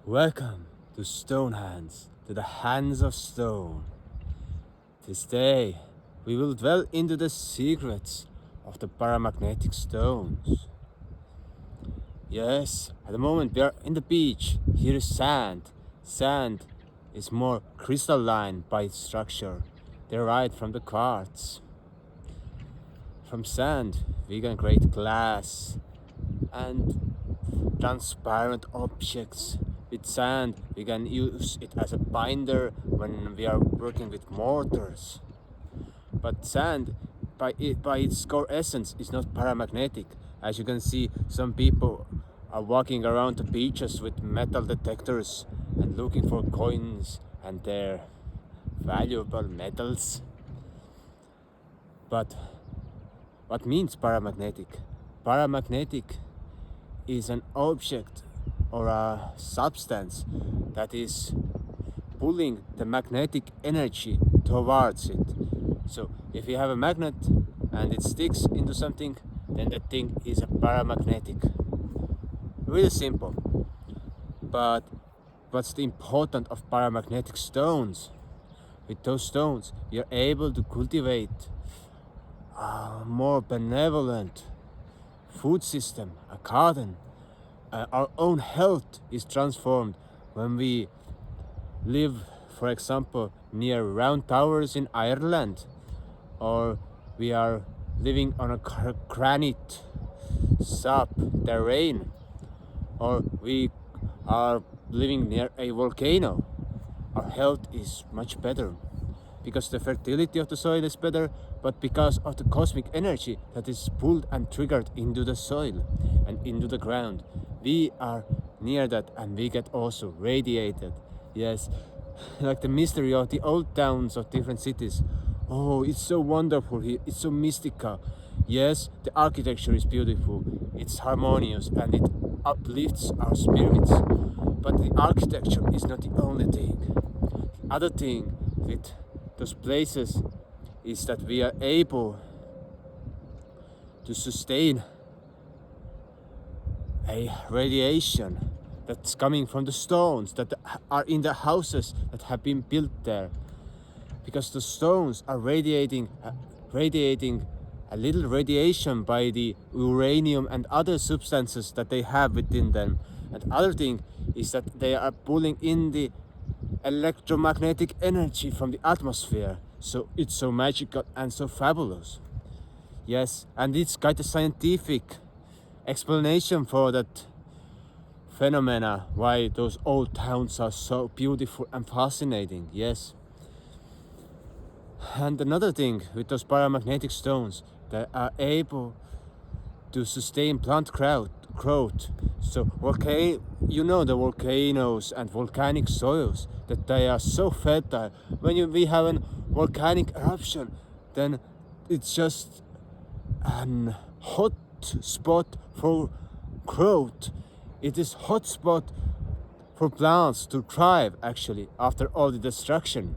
Welcome to Stone Hands, to the hands of stone. This day we will dwell into the secrets of the paramagnetic stones. Yes, at the moment we are in the beach. Here is sand. Sand is more crystalline by its structure, derived from the quartz. From sand we can create glass and transparent objects. With sand we can use it as a binder when we are working with mortars. But sand by its core essence is not paramagnetic. As you can see, some people are walking around the beaches with metal detectors and looking for coins and their valuable metals. But what means paramagnetic? Paramagnetic is an object or a substance that is pulling the magnetic energy towards it. So if you have a magnet and it sticks into something, then the thing is a paramagnetic. Really simple. But what's the importance of paramagnetic stones? With those stones, you're able to cultivate a more benevolent food system, a garden. Our own health is transformed when we live, for example, near round towers in Ireland, or we are living on a granite terrain, or we are living near a volcano. Our health is much better because the fertility of the soil is better, but because of the cosmic energy that is pulled and triggered into the soil and into the ground. We are near that and we get also radiated. Yes, like the mystery of the old towns of different cities. Oh, it's so wonderful here, it's so mystical. Yes, the architecture is beautiful, it's harmonious and it uplifts our spirits. But the architecture is not the only thing. The other thing with those places is that we are able to sustain a radiation that's coming from the stones that are in the houses that have been built there, because the stones are radiating a little radiation by the uranium and other substances that they have within them. And the other thing is that they are pulling in the electromagnetic energy from the atmosphere, so it's so magical and so fabulous. Yes, and it's quite a scientific explanation for that phenomena, why those old towns are so beautiful and fascinating. Yes. And another thing with those paramagnetic stones, they are able to sustain plant growth. So the volcanoes and volcanic soils, that they are so fertile. When we have a volcanic eruption, then it's just a hot spot for growth. It is hot spot for plants to thrive actually after all the destruction.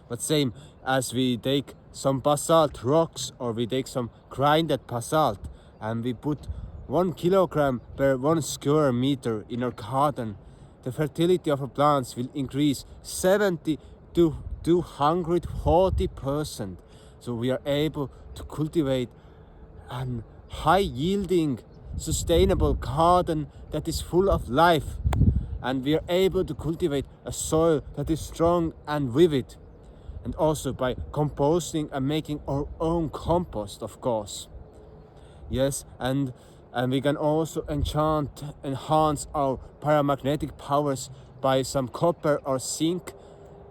But same as we take some basalt rocks or we take some grinded basalt and we put 1 kilogram per 1 square meter in our garden, the fertility of our plants will increase 70 to 240%. So we are able to cultivate a high yielding, sustainable garden that is full of life. And we are able to cultivate a soil that is strong and vivid. And also by composting and making our own compost, of course. Yes, and we can also enhance our paramagnetic powers by some copper or zinc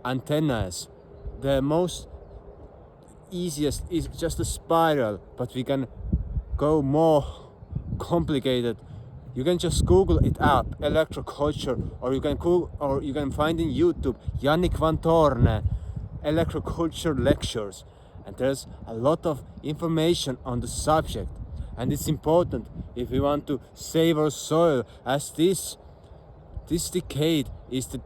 antennas. The most easiest is just a spiral, but we can go more complicated. You can just Google it up, Electroculture, or you can find in YouTube Yannick Van Torne Electroculture lectures, and there's a lot of information on the subject. And it's important if we want to save our soil, as this decade is the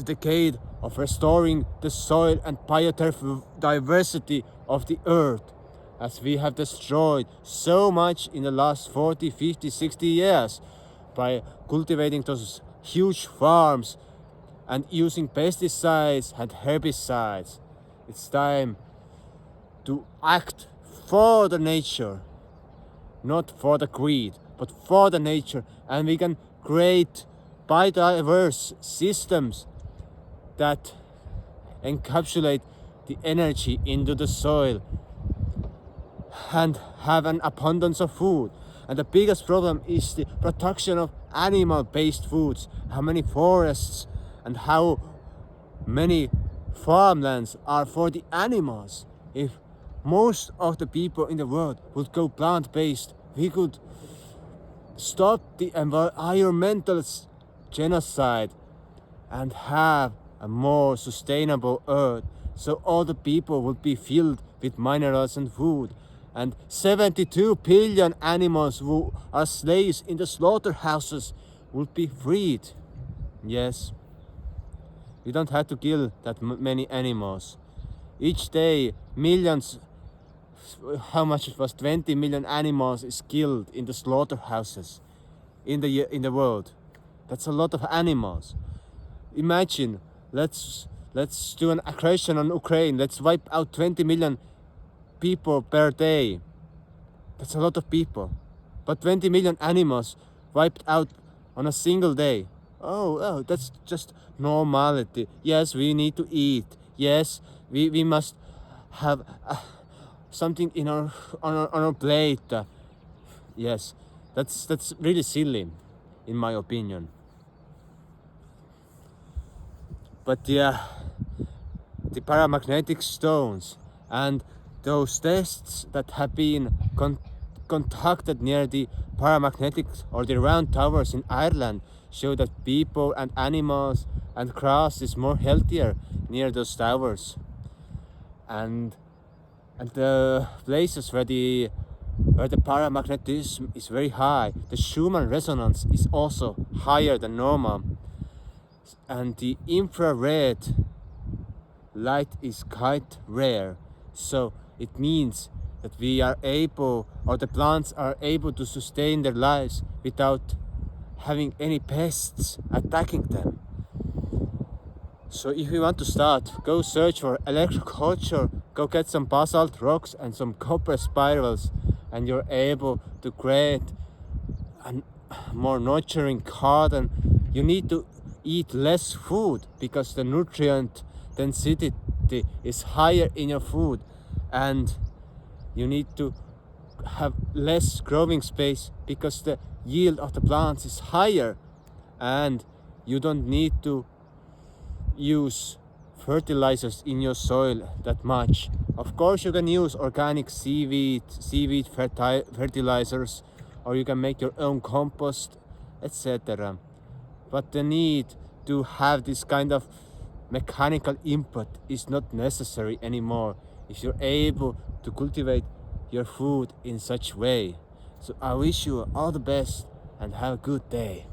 decade of restoring the soil and biodiversity of the earth, as we have destroyed so much in the last 40, 50, 60 years by cultivating those huge farms and using pesticides and herbicides. It's time to act for the nature, not for the greed, but for the nature, and we can create biodiverse systems that encapsulate the energy into the soil and have an abundance of food. And the biggest problem is the production of animal-based foods. How many forests and how many farmlands are for the animals. If most of the people in the world would go plant-based, we could stop the environmental genocide and have a more sustainable earth, so all the people would be filled with minerals and food. And 72 billion animals who are slaves in the slaughterhouses would be freed. Yes, we don't have to kill that many animals. Each day, millions, how much it was, 20 million animals is killed in the slaughterhouses in the world. That's a lot of animals. Imagine, let's do an aggression on Ukraine. Let's wipe out 20 million people per day. That's a lot of people. But 20 million animals wiped out on a single day. Oh, that's just normality. Yes, we need to eat. Yes, we must have something in on our plate. Yes, that's really silly, in my opinion. But yeah, the paramagnetic stones and those tests that have been conducted near the paramagnetic or the round towers in Ireland show that people and animals and grass is more healthier near those towers. And the places where the paramagnetism is very high, the Schumann resonance is also higher than normal. And the infrared light is quite rare. So it means that we are able, or the plants are able to sustain their lives without having any pests attacking them. So if you want to start, go search for electroculture, go get some basalt rocks and some copper spirals, and you're able to create a more nurturing garden. You need to eat less food because the nutrient density is higher in your food, and you need to have less growing space because the yield of the plants is higher, and you don't need to use fertilizers in your soil that much. Of course, you can use organic seaweed fertilizers, or you can make your own compost, etc. But the need to have this kind of mechanical input is not necessary anymore if you're able to cultivate your food in such way. So I wish you all the best and have a good day.